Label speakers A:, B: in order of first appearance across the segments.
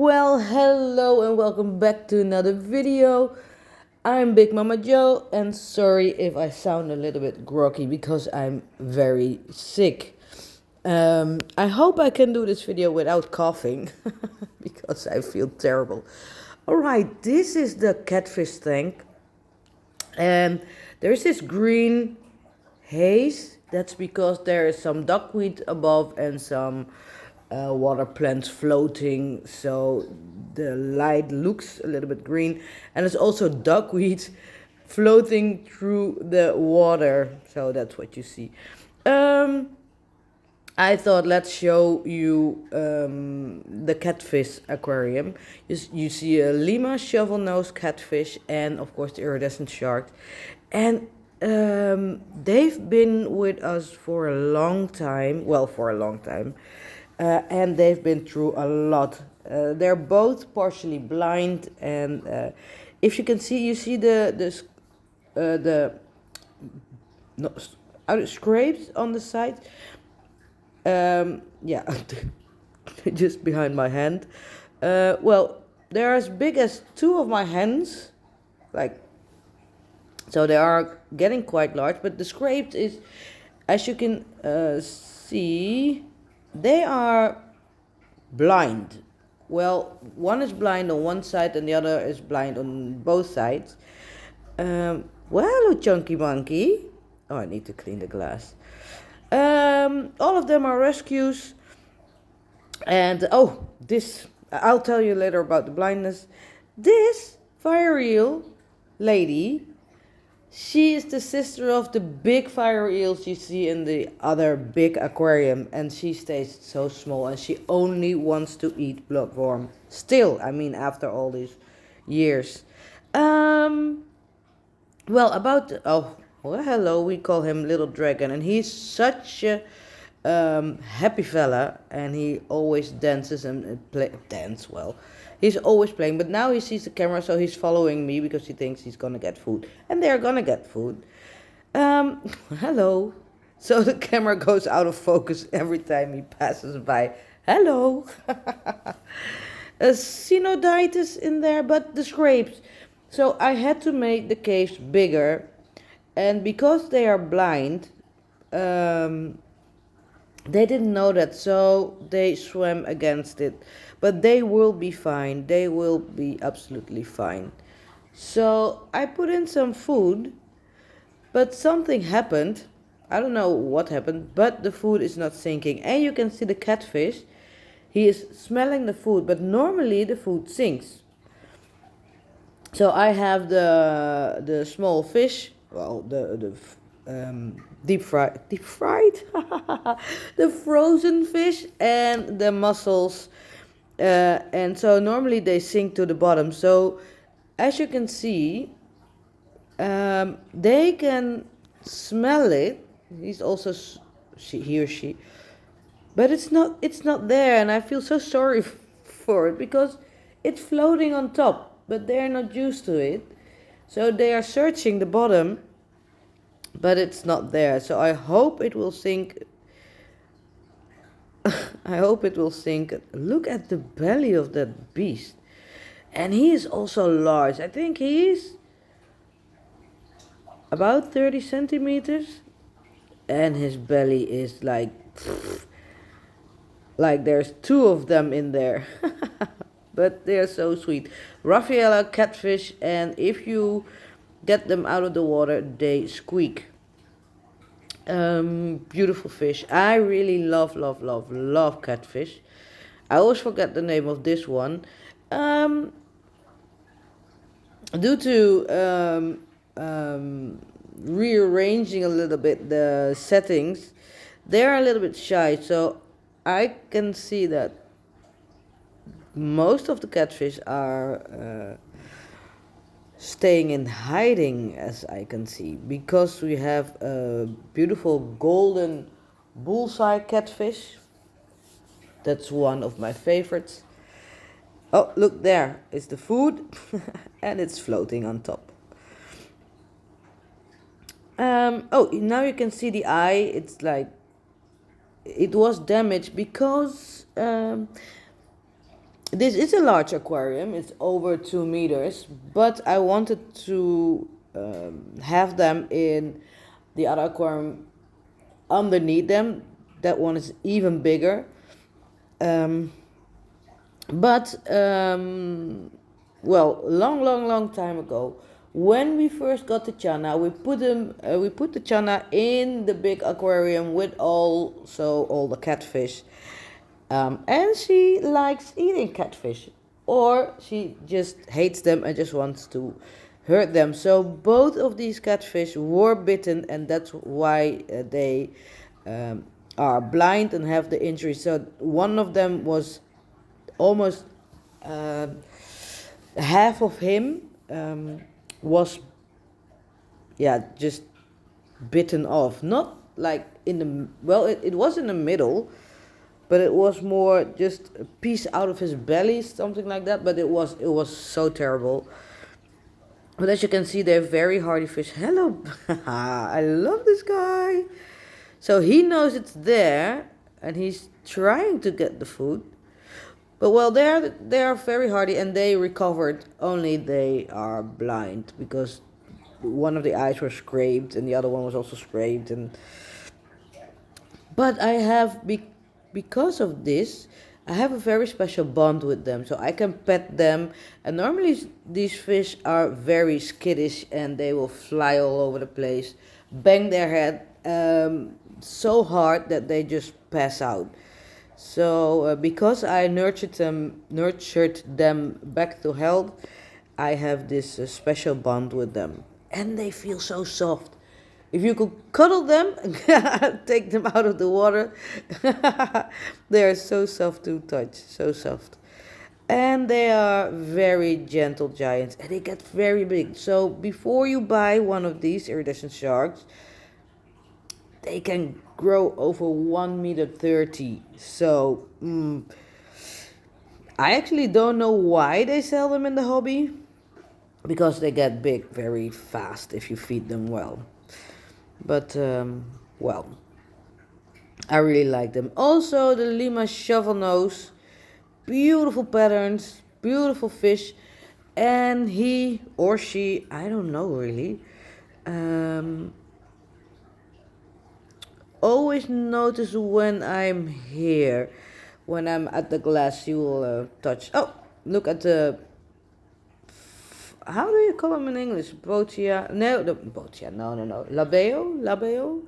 A: Well, hello and welcome back to another video. I'm Big Mama Joe, and sorry if I sound a little bit groggy because I'm very sick. I hope I can do this video without coughing because I feel terrible. Alright, this is the catfish tank, and there's this green haze. That's because there is some duckweed above and some water plants floating, so the light looks a little bit green, and there's also duckweed floating through the water, so that's what you see. I thought let's show you the catfish aquarium. You see a Lima shovel-nosed catfish and of course the iridescent shark. And they've been with us for a long time. Well, for a long time. And they've been through a lot. They're both partially blind, and if you can see, you see the no, scrapes on the side. Yeah, just behind my hand. Well, they're as big as two of my hands, like, so they are getting quite large. But the scraped is, as you can see, they are blind. Well, one is blind on one side and the other is blind on both sides. Well, hello, chunky monkey. Oh, I need to clean the glass. All of them are rescues, and oh, this, I'll tell you later about the blindness. This fire eel lady, she is the sister of the big fire eels you see in the other big aquarium, and she stays so small and she only wants to eat bloodworm. Still, I mean, after all these years. Well, about well, hello, we call him Little Dragon, and he's such a happy fella, and he always dances and dance well. He's always playing, but now he sees the camera, so he's following me because he thinks he's gonna get food, and they're gonna get food. Hello. So the camera goes out of focus every time he passes by. Hello. A cyanodytis in there, but the scrapes. So I had to make the caves bigger, and because they are blind, they didn't know that, so they swam against it. But they will be fine. They will be absolutely fine. So I put in some food, but something happened. I don't know what happened, but the food is not sinking. And you can see the catfish. He is smelling the food, but normally the food sinks. So I have the small fish, well, the deep fried, the frozen fish and the mussels, and so normally they sink to the bottom. So as you can see, they can smell it. He's also he or she, but it's not there, and I feel so sorry for it because it's floating on top. But they're not used to it, so they are searching the bottom, but it's not there. So I hope it will sink. I hope it will sink. Look at the belly of that beast, and he is also large. I think he is about 30 centimeters, and his belly is like there's two of them in there. But they are so sweet. Raffaella catfish, and if you get them out of the water, they squeak. Beautiful fish. I really love catfish. I always forget the name of this one. Due to rearranging a little bit the settings, they're a little bit shy. So I can see that most of the catfish are staying in hiding, as I can see, because we have a beautiful golden bullseye catfish. That's one of my favorites. Oh, look, there is the food and it's floating on top. Oh, now you can see the eye. It's like it was damaged because This is a large aquarium. It's over 2 meters, but I wanted to have them in the other aquarium underneath them. That one is even bigger. Um, but well, long time ago, when we first got the Chana, we put the Chana in the big aquarium with also all the catfish. And she likes eating catfish, or she just hates them and just wants to hurt them. So both of these catfish were bitten, and that's why they are blind and have the injury. So one of them was almost uh, half of him was, yeah, just bitten off. Not like in the, well, it was in the middle, but it was more just a piece out of his belly, something like that. But it was so terrible. But as you can see, they're very hardy fish. Hello, I love this guy. So he knows it's there, and he's trying to get the food. But well, they are very hardy, and they recovered. Only they are blind because one of the eyes were scraped, and the other one was also scraped. And but I have because of this, I have a very special bond with them, so I can pet them. And normally these fish are very skittish, and they will fly all over the place, bang their head so hard that they just pass out. So because I nurtured them back to health, I have this special bond with them, and they feel so soft. If you could cuddle them, take them out of the water, they are so soft to touch, so soft. And they are very gentle giants, and they get very big. So before you buy one of these iridescent sharks, they can grow over 1 meter 30. So I actually don't know why they sell them in the hobby, because they get big very fast if you feed them well. But well, I really like them. Also, the Lima shovel nose, beautiful patterns, beautiful fish, and he or she, I don't know really, always notice when I'm here, when I'm at the glass. You will touch. Oh, look at the. How do you call them in English? Botia? No, the Botia. No. Labeo.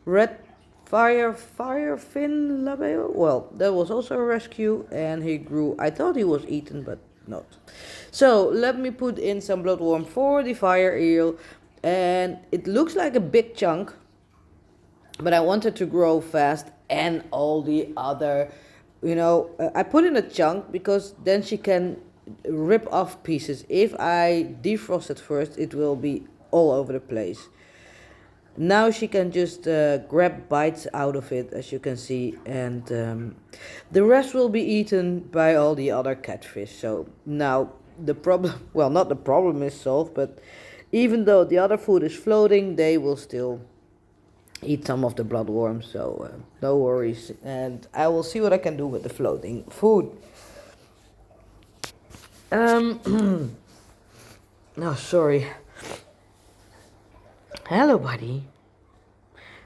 A: Red fire fin labeo. Well, that was also a rescue, and he grew. I thought he was eaten, but not. So let me put in some bloodworm for the fire eel, and it looks like a big chunk, but I wanted to grow fast, and all the other, I put in a chunk because then she can rip off pieces. If I defrost it first, it will be all over the place. Now she can just grab bites out of it, as you can see, and the rest will be eaten by all the other catfish. So now the problem, well, not the problem is solved, but even though the other food is floating, they will still eat some of the bloodworms, so no worries. And I will see what I can do with the floating food. No, sorry. Hello, buddy.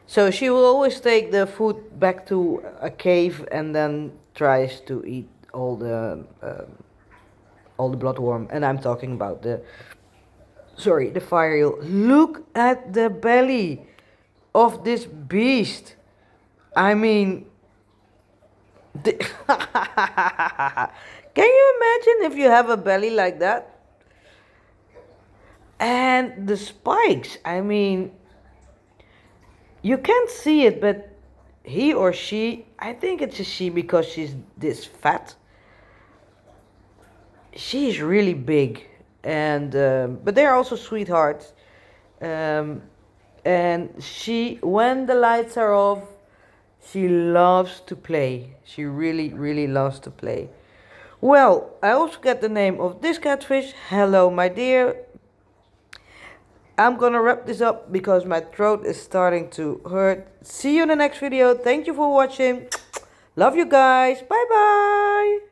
A: So she will always take the food back to a cave and then tries to eat all the bloodworm. And I'm talking about the fire eel. Look at the belly of this beast. I mean, can you imagine if you have a belly like that? And the spikes, I mean, you can't see it, but he or she, I think it's a she because she's this fat. She's really big, and but they're also sweethearts. And she, when the lights are off, she loves to play. She really, really loves to play. Well, I also get the name of this catfish. Hello, my dear. I'm gonna wrap this up because my throat is starting to hurt. See you in the next video. Thank you for watching. Love you guys. Bye bye.